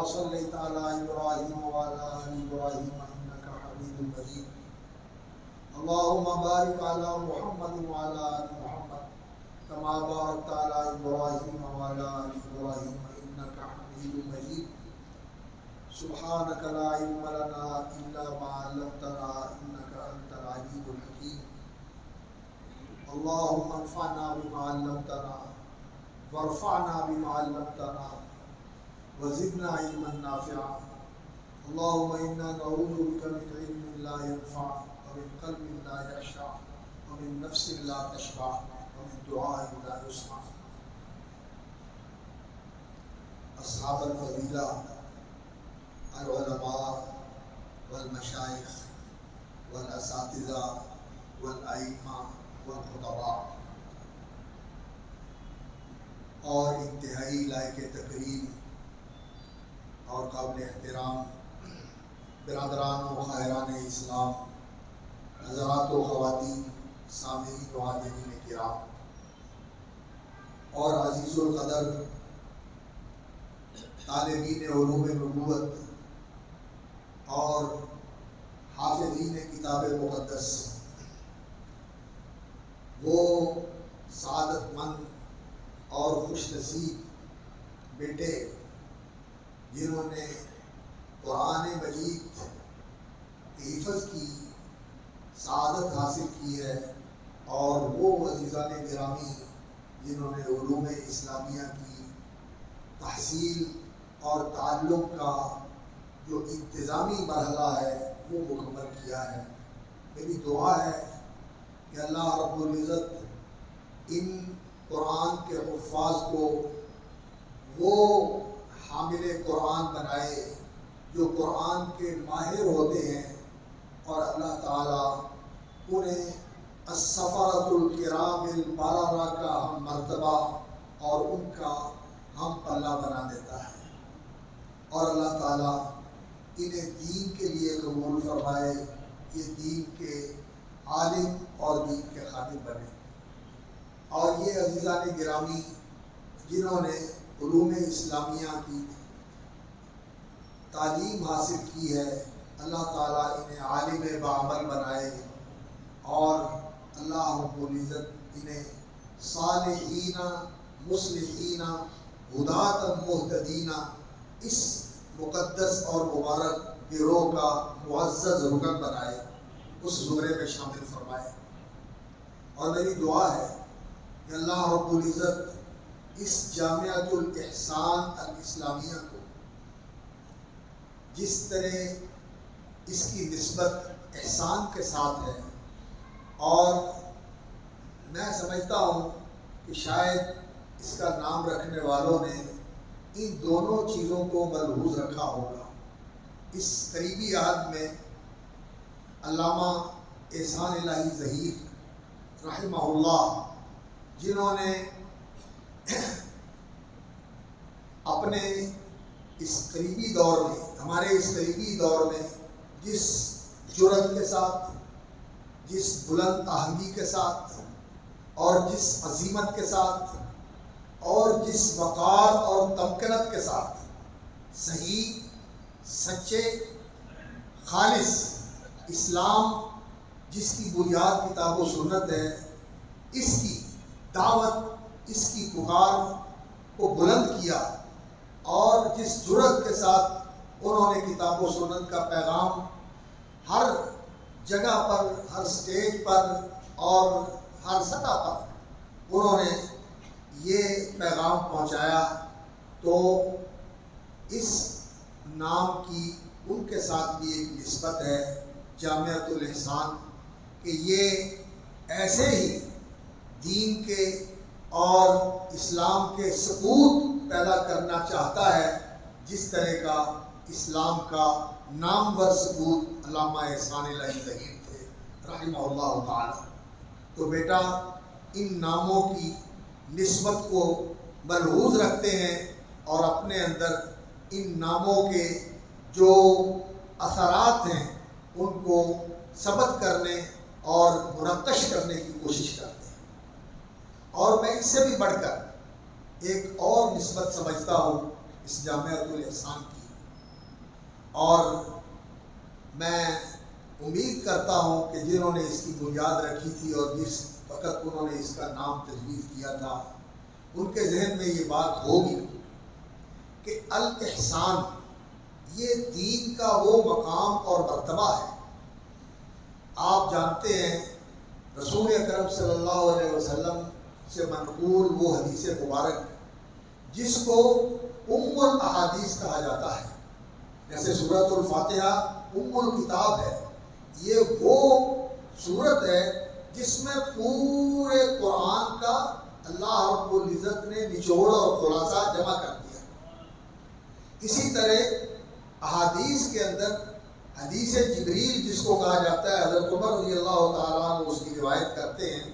صليت على إبراهيم وعلى آل إبراهيم إنك حميد مجيد اللهم بارك على محمد وعلى آل محمد كما باركت على إبراهيم وعلى آل إبراهيم إنك حميد مجيد سبحانك لا علم لنا إلا ما علمتنا إنك أنت العليم الحكيم اللهم انفعنا بما علمتنا وارفعنا بما علمتنا وزدنا علما نافعا اللهم إنا نعوذ بك من علم لا ينفع ومن قلب لا يخشع ومن نفس لا تشبع ومن دعاء لا يسمع. اصحاب الفضیلہ العلماء والمشائخ والاساتذہ والائمہ والخطباء اور انتہائی لائق تقریر اور قابل احترام برادران و خاہران اسلام، حضرات و خواتین، سامعین و حاضرین کرام اور عزیز القدر طالبین علوم نبوت اور حافظین کتاب مقدس، وہ سعادت مند اور خوش نصیب بیٹے جنہوں نے قرآن مجید کی حفظ کی سعادت حاصل کی ہے، اور وہ عزیزان گرامی جنہوں نے علوم اسلامیہ کی تحصیل اور تعلم کا جو انتظامی مرحلہ ہے وہ مکمل کیا ہے. میری دعا ہے کہ اللہ رب العزت ان قرآن کے حفاظ کو وہ حامل قرآن بنائے جو قرآن کے ماہر ہوتے ہیں، اور اللہ تعالیٰ انہیں السفرۃ الکرام البررہ کا ہم مرتبہ اور ان کا ہم پلہ بنا دیتا ہے، اور اللہ تعالیٰ انہیں دین کے لیے قبول فرمائے، یہ دین کے عالم اور دین کے خادم بنے. اور یہ عزیزان گرامی جنہوں نے علوم اسلامیہ کی تعلیم حاصل کی ہے، اللہ تعالیٰ انہیں عالم بعمل بنائے، اور اللہ رب العزت انہیں صالحین مصلحین ہداۃ مہتدین اس مقدس اور مبارک گروہ کا معزز رکن بنائے، اس زمرے میں شامل فرمائے. اور میری دعا ہے کہ اللہ رب العزت اس جامعۃ الاحسان الاسلامیہ کو جس طرح اس کی نسبت احسان کے ساتھ ہے، اور میں سمجھتا ہوں کہ شاید اس کا نام رکھنے والوں نے ان دونوں چیزوں کو ملحوظ رکھا ہوگا. اس قریبی عہد میں علامہ احسان الہی ظہیر رحمہ اللہ، جنہوں نے اپنے اس قریبی دور میں، ہمارے اس قریبی دور میں جس جرأت کے ساتھ، جس بلند آہنگی کے ساتھ اور جس عزیمت کے ساتھ اور جس وقار اور تمکنت کے ساتھ صحیح، سچے، خالص اسلام جس کی بنیاد کتاب و سنت ہے، اس کی دعوت، اس کی پکار کو بلند کیا، اور جس جرأت کے ساتھ انہوں نے کتاب و سنت کا پیغام ہر جگہ پر، ہر سٹیج پر اور ہر سطح پر انہوں نے یہ پیغام پہنچایا، تو اس نام کی ان کے ساتھ بھی ایک نسبت ہے جامعۃ الاحسان، کہ یہ ایسے ہی دین کے اور اسلام کے ثبوت پیدا کرنا چاہتا ہے جس طرح کا اسلام کا نامور ثبوت علامہ احسان الہی ظہیر تھے رحمہ اللہ تعالی. تو بیٹا ان ناموں کی نسبت کو ملحوظ رکھتے ہیں اور اپنے اندر ان ناموں کے جو اثرات ہیں ان کو ثبت کرنے اور منقش کرنے کی کوشش کرتے ہیں. اور میں اس سے بھی بڑھ کر ایک اور نسبت سمجھتا ہوں اس جامعۃ الاحسان کی، اور میں امید کرتا ہوں کہ جنہوں نے اس کی بنیاد رکھی تھی اور جس وقت انہوں نے اس کا نام تجویز کیا تھا ان کے ذہن میں یہ بات ہوگی کہ الاحسان یہ دین کا وہ مقام اور مرتبہ ہے۔ آپ جانتے ہیں رسول اکرم صلی اللہ علیہ وسلم سے منقول وہ حدیث مبارک جس کو ام الاحادیث کہا جاتا ہے، جیسے سورۃ الفاتحہ ام الکتاب ہے، یہ وہ سورت ہے جس میں پورے قرآن کا اللہ رب العزت نے نچوڑ اور خلاصہ جمع کر دیا۔ اسی طرح احادیث کے اندر حدیث جبریل جس کو کہا جاتا ہے، حضرت عمر رضی اللہ تعالیٰ عنہ اس کی روایت کرتے ہیں،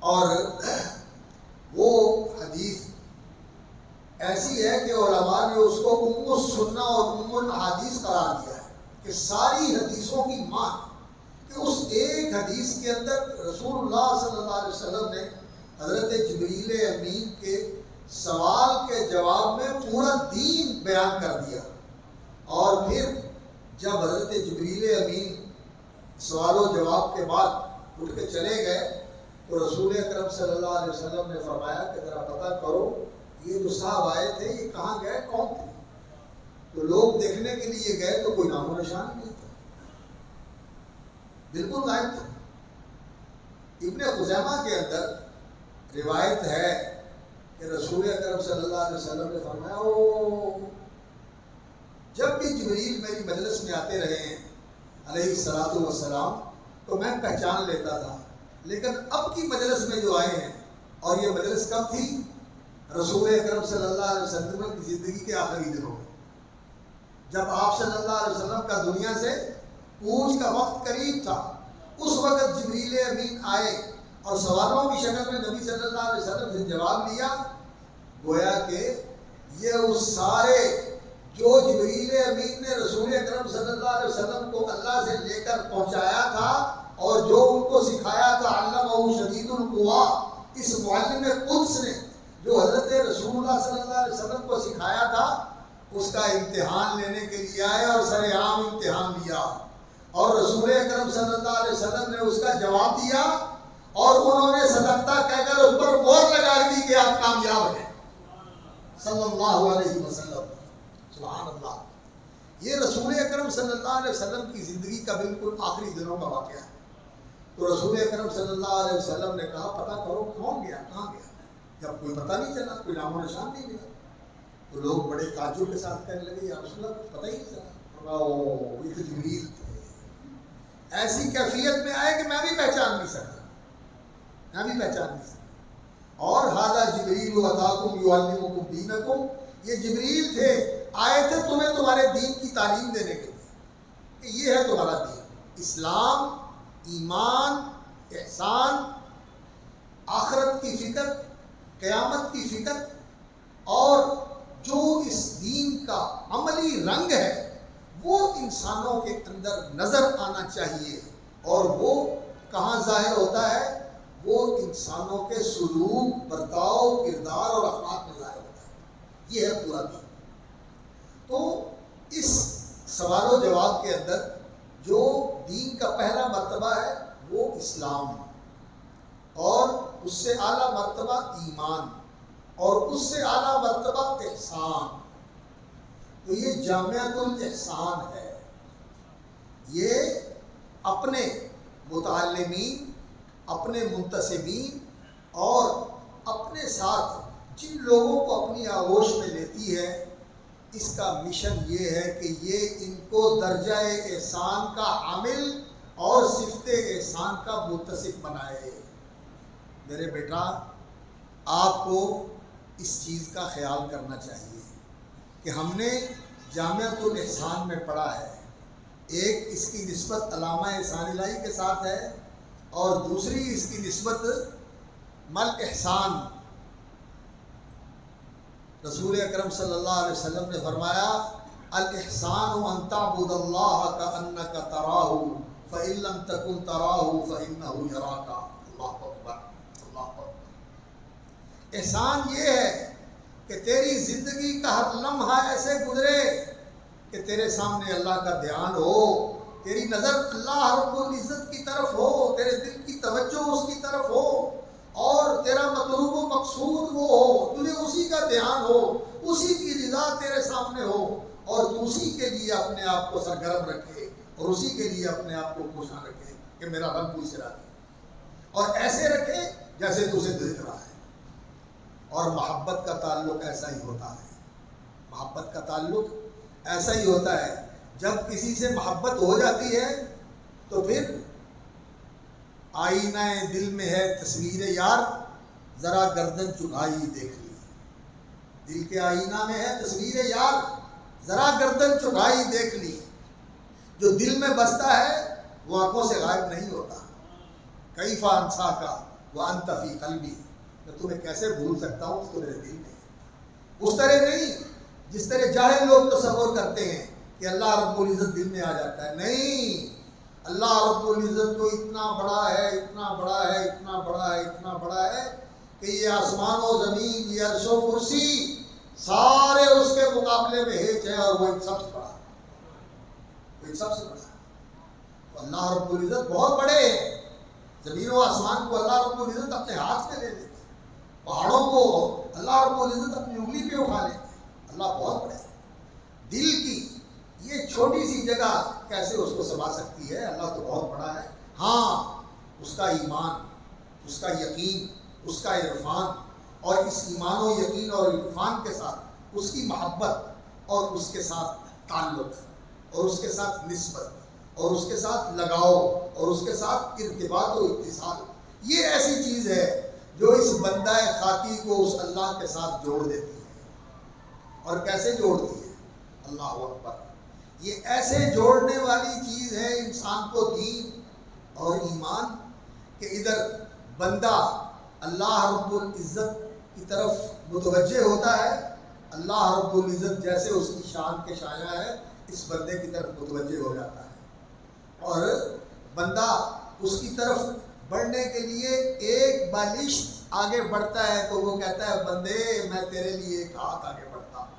اور وہ حدیث ایسی ہے کہ علماء نے اس کو ام السنہ اور ام الاحادیث قرار دیا ہے کہ ساری حدیثوں کی ماں، کہ اس ایک حدیث کے اندر رسول اللہ صلی اللہ علیہ وسلم نے حضرت جبریل امین کے سوال کے جواب میں پورا دین بیان کر دیا، اور پھر جب حضرت جبریل امین سوال و جواب کے بعد اٹھ کے چلے گئے تو رسول اکرم صلی اللہ علیہ وسلم نے فرمایا کہ ذرا پتہ کرو یہ جو صاحب آئے تھے یہ کہاں گئے، کون تھے؟ تو لوگ دیکھنے کے لیے گئے تو کوئی نام و نشان نہیں تھا، بالکل غائب تھے۔ ابن خزیمہ کے اندر روایت ہے کہ رسول اکرم صلی اللہ علیہ وسلم نے فرمایا جب بھی جبریل میری مجلس میں آتے رہے ہیں علیہ الصلوۃ والسلام تو میں پہچان لیتا تھا، لیکن اب کی مجلس میں جو آئے ہیں، اور یہ مجلس کب تھی؟ رسول اکرم صلی اللہ علیہ وسلم کی زندگی کے آخری دنوں میں، جب آپ صلی اللہ علیہ وسلم کا دنیا سے کوچ کا وقت قریب تھا، اس وقت جبریل امین آئے اور سوالوں کی شکل میں نبی صلی اللہ علیہ وسلم سے جواب لیا، گویا کہ یہ اس سارے جو جبریل امین نے رسول اکرم صلی اللہ علیہ وسلم کو اللہ سے لے کر پہنچایا تھا اور جو ان کو سکھایا تھا، علمہ شدید القوا، اس معلم قدس نے جو حضرت رسول اللہ صلی اللہ علیہ وسلم کو سکھایا تھا، اس کا امتحان لینے کے لیے آئے اور سر عام امتحان لیا، اور رسول اکرم صلی اللہ علیہ وسلم نے اس کا جواب دیا، اور انہوں نے صدقتا کہہ کر اس پر مہر لگا دی کہ آپ کامیاب ہیں، صلی اللہ علیہ وسلم۔ سبحان اللہ، یہ رسول اکرم صلی اللہ علیہ وسلم کی زندگی کا بالکل آخری دنوں کا واقعہ ہے۔ تو رسول اکرم صلی اللہ علیہ وسلم نے کہا پتہ کرو کون گیا، کہاں گیا؟ جب کوئی پتہ نہیں چلا، کوئی نام و نشان نہیں ملا، تو لوگ بڑے تعجب کے ساتھ کہنے لگے یا رسول اللہ پتہ ہی نہیں چلا، یہ تو جبریل تھے، ایسی کیفیت میں آئے کہ میں بھی پہچان نہیں سکا، اور ھذا جبریل اتاکم یعلمکم دینکم، یہ جبریل تھے، آئے تھے تمہیں تمہارے دین کی تعلیم دینے کے لیے کہ یہ ہے تمہارا دین، اسلام، ایمان، احسان، آخرت کی فکر، قیامت کی فکر، اور جو اس دین کا عملی رنگ ہے وہ انسانوں کے اندر نظر آنا چاہیے، اور وہ کہاں ظاہر ہوتا ہے؟ وہ انسانوں کے سلوک، برتاؤ، کردار اور اخلاق میں ظاہر ہوتا ہے، یہ ہے پورا دین۔ تو اس سوال و جواب کے اندر جو دین کا پہلا مرتبہ ہے وہ اسلام، اور اس سے اعلیٰ مرتبہ ایمان، اور اس سے اعلیٰ مرتبہ احسان۔ تو یہ جامعۃ الاحسان ہے، یہ اپنے متعلمین، اپنے منتسبین اور اپنے ساتھ جن لوگوں کو اپنی آغوش میں لیتی ہے، اس کا مشن یہ ہے کہ یہ ان کو درجہ احسان کا حامل اور صفت احسان کا متصف بنائے۔ میرے بیٹا، آپ کو اس چیز کا خیال کرنا چاہیے کہ ہم نے جامعۃ الاحسان میں پڑھا ہے، ایک اس کی نسبت علامہ احسان الہی کے ساتھ ہے، اور دوسری اس کی نسبت مل احسان، رسول اکرم صلی اللہ علیہ وسلم نے فرمایا الاحسان ان تعبد اللہ کأنک تراہ فإن لم تکن تراہ فإنہ یراک۔ اللہ اکبر، اللہ اکبر۔ احسان یہ ہے کہ تیری زندگی کا ہر لمحہ ایسے گزرے کہ کہ تیرے سامنے اللہ کا دھیان ہو، تیری نظر اللہ رب العزت کی طرف ہو، تیرے دل کی توجہ اس کی طرف ہو، اور تیرا مطلوب و مقصود وہ ہو، تجھے اسی کا دھیان ہو، اسی کی رضا تیرے سامنے ہو، اور تو اسی کے لیے اپنے آپ کو سرگرم رکھے اور اسی کے لیے اپنے آپ کو خوشاں رکھے کہ میرا رب مجھ سے راضی، اور ایسے رکھے جیسے تجھے دیکھ رہا ہے۔ اور محبت کا تعلق ایسا ہی ہوتا ہے، محبت کا تعلق ایسا ہی ہوتا ہے، جب کسی سے محبت ہو جاتی ہے تو پھر آئینہ دل میں ہے تصویر یار، ذرا گردن جھکائی دیکھ لی، دل کے آئینہ میں ہے تصویر یار، ذرا گردن جھکائی دیکھ لی۔ جو دل میں بستا ہے وہ آنکھوں سے غائب نہیں ہوتا۔ کیف انسا کا وانت فی قلبی، میں تمہیں کیسے بھول سکتا ہوں تو میرے دل میں ہے۔ اس طرح نہیں جس طرح جاہل لوگ تصور کرتے ہیں کہ اللہ رب العزت دل میں آ جاتا ہے، نہیں، اللہ رب العزت تو اتنا بڑا ہے، اتنا بڑا ہے، اتنا بڑا ہے، اتنا بڑا ہے کہ یہ آسمان و زمین، یہ عرش و کرسی سارے اس کے مقابلے میں ہیچ ہے، اور وہ ان سب سے بڑا، وہ ان سب سے بڑا ہے۔ اللہ رب العزت بہت بڑے ہیں، زمین و آسمان کو اللہ رب العزت اپنے ہاتھ میں لے لیتے، پہاڑوں کو اللہ رب العزت اپنی انگلی پہ اٹھا لیتے، اللہ بہت بڑے ہیں۔ دل کی یہ چھوٹی سی جگہ کیسے اس کو سما سکتی ہے؟ اللہ تو بہت بڑا ہے۔ ہاں، اس کا ایمان، اس کا یقین، اس کا عرفان، اور اس ایمان و یقین اور عرفان کے ساتھ اس کی محبت اور اس کے ساتھ تعلق اور اس کے ساتھ نسبت اور اس کے ساتھ لگاؤ اور اس کے ساتھ ارتباط و اتصال، یہ ایسی چیز ہے جو اس بندہ خاکی کو اس اللہ کے ساتھ جوڑ دیتی ہے۔ اور کیسے جوڑتی ہے؟ اللہ اکبر، یہ ایسے جوڑنے والی چیز ہے انسان کو دین اور ایمان، کہ ادھر بندہ اللہ رب العزت کی طرف متوجہ ہوتا ہے، اللہ رب العزت جیسے اس کی شان کے شایع ہے اس بندے کی طرف متوجہ ہو جاتا ہے، اور بندہ اس کی طرف بڑھنے کے لیے ایک بالش آگے بڑھتا ہے تو وہ کہتا ہے بندے میں تیرے لیے ایک ہاتھ آگے بڑھتا ہوں،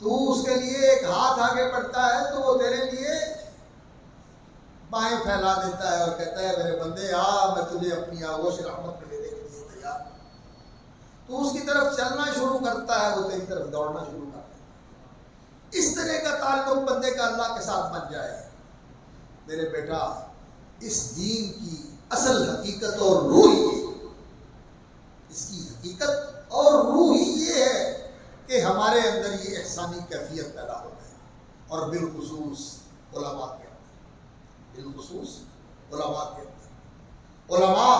تو اس کے لیے ایک ہاتھ آگے بڑھتا ہے تو وہ تیرے لیے بائیں پھیلا دیتا ہے اور کہتا ہے میرے بندے آ، میں تجھے اپنی آغوش رحمت میں لینے کے لیے تیار ہوں۔ تو اس کی طرف چلنا شروع کرتا ہے، وہ تیری طرف دوڑنا شروع کرتا ہے۔ اس طرح کا تعلق بندے کا اللہ کے ساتھ بن جائے، میرے بیٹا، اس دین کی اصل حقیقت اور روح یہ، اس کی حقیقت اور روح ہی یہ ہے کہ ہمارے اندر یہ احسانی کیفیت پیدا ہو جائے، اور بالخصوص علماء کے اندر، بالخصوص علماء کے اندر، علماء